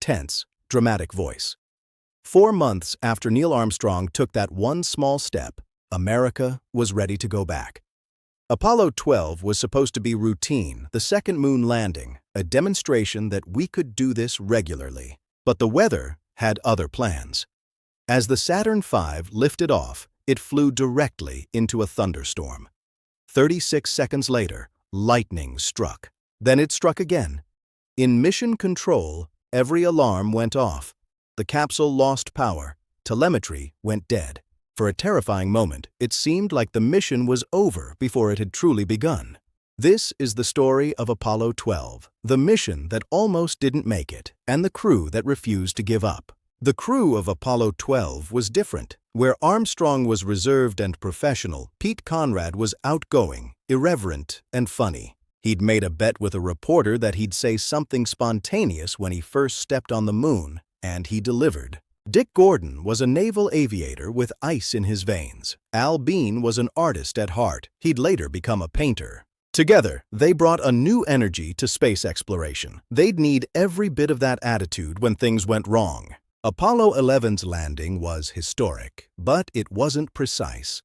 tense, dramatic voice. 4 months after Neil Armstrong took that one small step, America was ready to go back. Apollo 12 was supposed to be routine, the second moon landing, a demonstration that we could do this regularly. But the weather had other plans. As the Saturn V lifted off, it flew directly into a thunderstorm. 36 seconds later, lightning struck. Then it struck again. In mission control, every alarm went off. The capsule lost power. Telemetry went dead. For a terrifying moment, it seemed like the mission was over before it had truly begun. This is the story of Apollo 12, the mission that almost didn't make it, and the crew that refused to give up. The crew of Apollo 12 was different. Where Armstrong was reserved and professional, Pete Conrad was outgoing, irreverent, and funny. He'd made a bet with a reporter that he'd say something spontaneous when he first stepped on the moon, and he delivered. Dick Gordon was a naval aviator with ice in his veins. Al Bean was an artist at heart. He'd later become a painter. Together, they brought a new energy to space exploration. They'd need every bit of that attitude when things went wrong. Apollo 11's landing was historic, but it wasn't precise.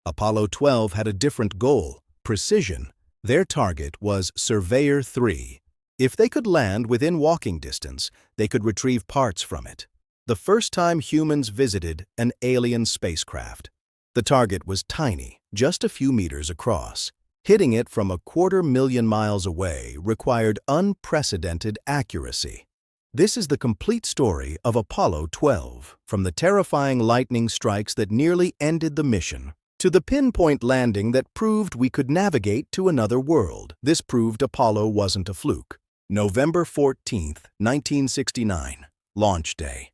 Apollo 12 had a different goal, precision. Their target was Surveyor 3. If they could land within walking distance, they could retrieve parts from it. The first time humans visited an alien spacecraft. The target was tiny, just a few meters across. Hitting it from 250,000 miles away required unprecedented accuracy. This is the complete story of Apollo 12, from the terrifying lightning strikes that nearly ended the mission, to the pinpoint landing that proved we could navigate to another world. This proved Apollo wasn't a fluke. November 14, 1969, Launch Day.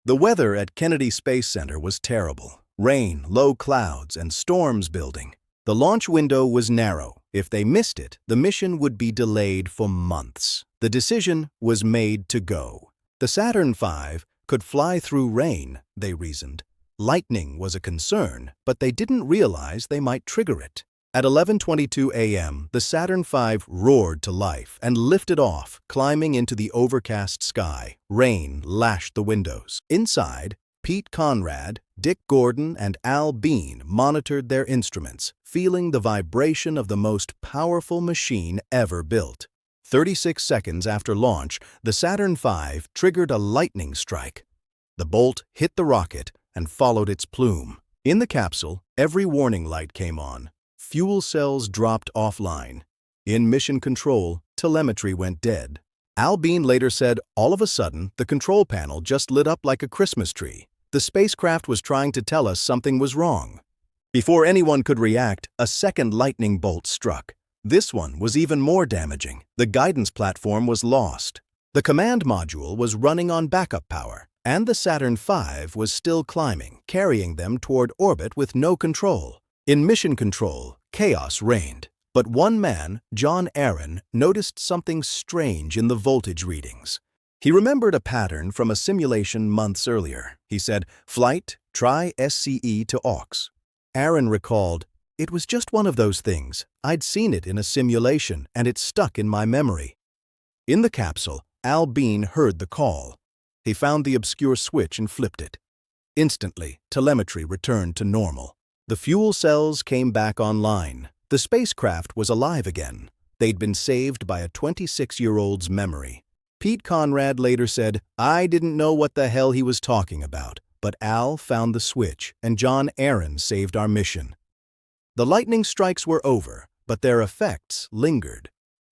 The weather at Kennedy Space Center was terrible. Rain, low clouds, and storms building. The launch window was narrow. If they missed it, the mission would be delayed for months. The decision was made to go. The Saturn V could fly through rain, they reasoned. Lightning was a concern, but they didn't realize they might trigger it. At 11:22 a.m., the Saturn V roared to life and lifted off, climbing into the overcast sky. Rain lashed the windows. Inside, Pete Conrad, Dick Gordon, and Al Bean monitored their instruments, feeling the vibration of the most powerful machine ever built. 36 seconds after launch, the Saturn V triggered a lightning strike. The bolt hit the rocket and followed its plume. In the capsule, every warning light came on. Fuel cells dropped offline. In mission control, telemetry went dead. Al Bean later said, all of a sudden, the control panel just lit up like a Christmas tree. The spacecraft was trying to tell us something was wrong. Before anyone could react, a second lightning bolt struck. This one was even more damaging. The guidance platform was lost. The command module was running on backup power, and the Saturn V was still climbing, carrying them toward orbit with no control. In mission control, chaos reigned. But one man, John Aaron, noticed something strange in the voltage readings. He remembered a pattern from a simulation months earlier. He said, "Flight, try SCE to aux." Aaron recalled, "It was just one of those things. I'd seen it in a simulation, and it stuck in my memory." In the capsule, Al Bean heard the call. He found the obscure switch and flipped it. Instantly, telemetry returned to normal. The fuel cells came back online. The spacecraft was alive again. They'd been saved by a 26-year-old's memory. Pete Conrad later said, "I didn't know what the hell he was talking about, but Al found the switch, and John Aaron saved our mission." The lightning strikes were over, but their effects lingered.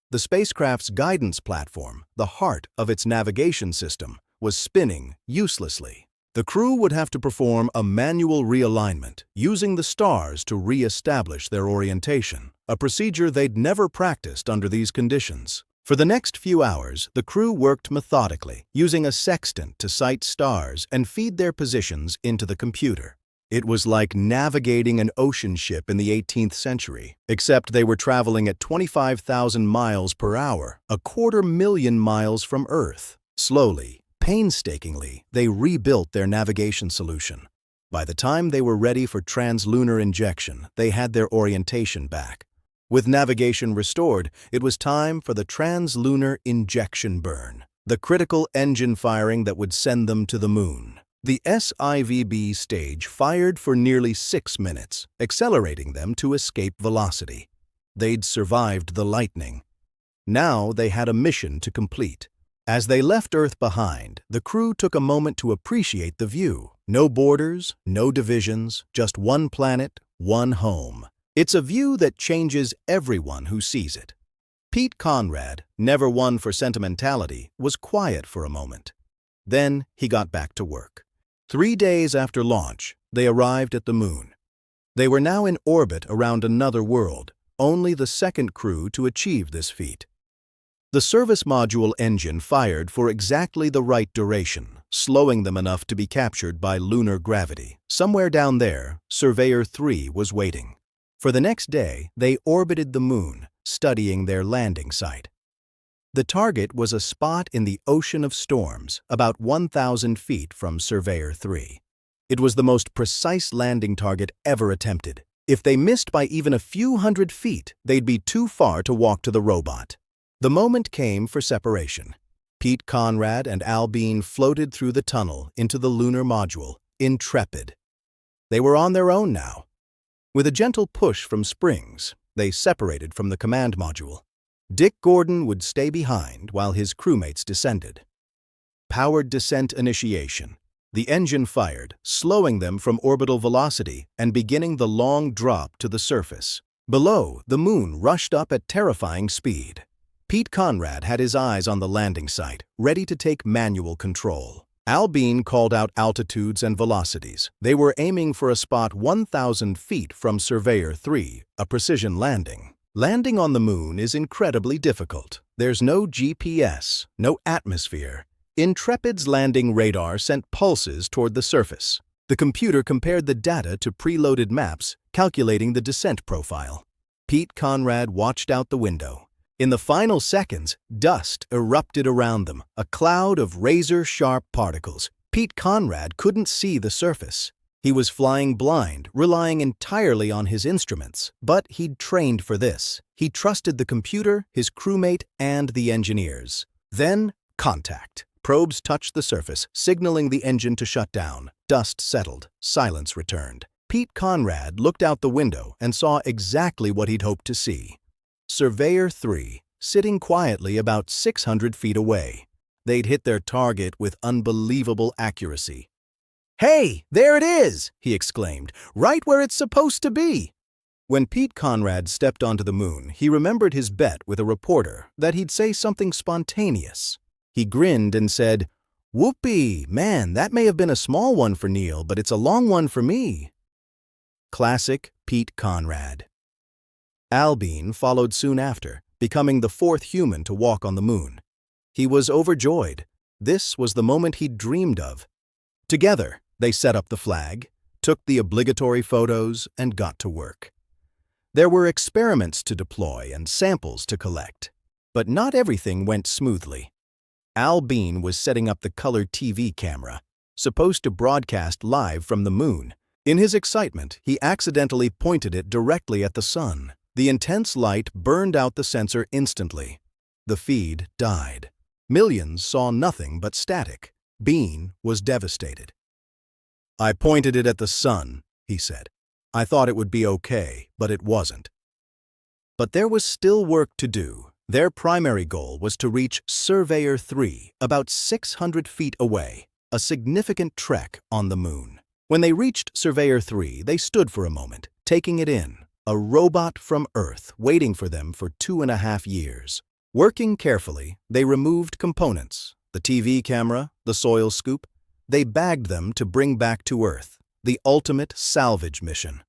The spacecraft's guidance platform, the heart of its navigation system, was spinning uselessly. The crew would have to perform a manual realignment, using the stars to re-establish their orientation, a procedure they'd never practiced under these conditions. For the next few hours, the crew worked methodically, using a sextant to sight stars and feed their positions into the computer. It was like navigating an ocean ship in the 18th century, except they were traveling at 25,000 miles per hour, 250,000 miles from Earth. Slowly, painstakingly, they rebuilt their navigation solution. By the time they were ready for translunar injection, they had their orientation back. With navigation restored, it was time for the translunar injection burn. the critical engine firing that would send them to the moon. The SIVB stage fired for nearly 6 minutes, accelerating them to escape velocity. They'd survived the lightning. Now they had a mission to complete. As they left Earth behind, the crew took a moment to appreciate the view. No borders, no divisions, just one planet, one home. It's a view that changes everyone who sees it. Pete Conrad, never one for sentimentality, was quiet for a moment. Then he got back to work. 3 days after launch, they arrived at the moon. They were now in orbit around another world, only the second crew to achieve this feat. The service module engine fired for exactly the right duration, slowing them enough to be captured by lunar gravity. Somewhere down there, Surveyor 3 was waiting. For the next day, they orbited the moon, studying their landing site. The target was a spot in the ocean of storms, about 1,000 feet from Surveyor 3. It was the most precise landing target ever attempted. If they missed by even a few hundred feet, they'd be too far to walk to the robot. The moment came for separation. Pete Conrad and Al Bean floated through the tunnel into the lunar module, intrepid. They were on their own now. With a gentle push from springs, they separated from the command module. Dick Gordon would stay behind while his crewmates descended. Powered descent initiation. The engine fired, slowing them from orbital velocity and beginning the long drop to the surface. Below, the moon rushed up at terrifying speed. Pete Conrad had his eyes on the landing site, ready to take manual control. Al Bean called out altitudes and velocities. They were aiming for a spot 1,000 feet from Surveyor 3, a precision landing. Landing on the moon is incredibly difficult. There's no GPS, no atmosphere. Intrepid's landing radar sent pulses toward the surface. The computer compared the data to preloaded maps, calculating the descent profile. Pete Conrad watched out the window. In the final seconds, dust erupted around them, a cloud of razor-sharp particles. Pete Conrad couldn't see the surface. He was flying blind, relying entirely on his instruments. But he'd trained for this. He trusted the computer, his crewmate, and the engineers. Then, contact. Probes touched the surface, signaling the engine to shut down. Dust settled. Silence returned. Pete Conrad looked out the window and saw exactly what he'd hoped to see. Surveyor 3, sitting quietly about 600 feet away. They'd hit their target with unbelievable accuracy. "Hey, there it is!" he exclaimed, "right where it's supposed to be!" When Pete Conrad stepped onto the moon, he remembered his bet with a reporter that he'd say something spontaneous. He grinned and said, "Whoopee, man, that may have been a small one for Neil, but it's a long one for me." Classic Pete Conrad. Al Bean followed soon after, becoming the 4th human to walk on the moon. He was overjoyed. This was the moment he'd dreamed of. Together, they set up the flag, took the obligatory photos, and got to work. There were experiments to deploy and samples to collect. But not everything went smoothly. Al Bean was setting up the color TV camera, supposed to broadcast live from the moon. In his excitement, he accidentally pointed it directly at the sun. The intense light burned out the sensor instantly. The feed died. Millions saw nothing but static. Bean was devastated. "I pointed it at the sun," he said. "I thought it would be okay, but it wasn't." But there was still work to do. Their primary goal was to reach Surveyor 3, about 600 feet away, a significant trek on the moon. When they reached Surveyor 3, they stood for a moment, taking it in. A robot from Earth waiting for them for 2.5 years. Working carefully, they removed components, the TV camera, the soil scoop. They bagged them to bring back to Earth, the ultimate salvage mission.